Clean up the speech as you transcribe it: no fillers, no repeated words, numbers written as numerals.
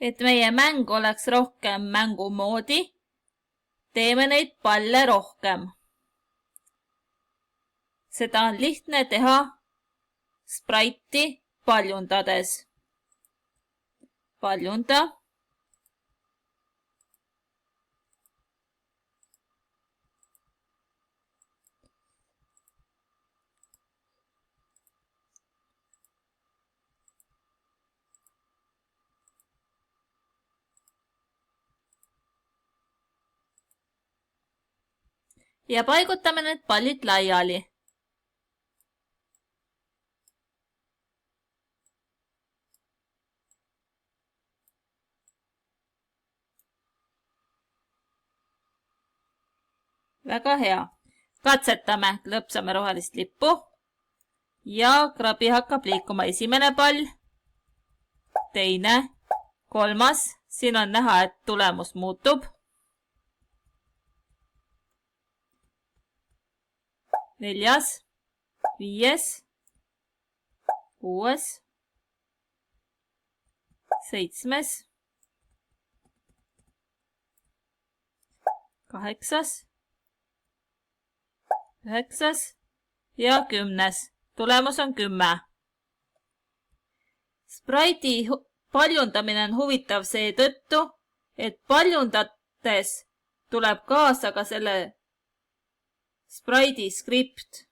Et meie mäng oleks rohkem mängu moodi, teeme neid palle rohkem. Seda on lihtne teha Sprite'i paljundades. Paljunda. Ja paigutame need pallid laiali. Väga hea. Katsetame, klõpsame rohelist lippu ja krabi hakkab liikuma esimene pall, teine, kolmas. Siin on näha, et tulemus muutub. 4., 5., 6., 7., 8., 9. ja 10. Tulemus on 10. Sprite'i paljundamine on huvitav seetõttu, et paljundates tuleb kaasa ka selle Sprite'i skript.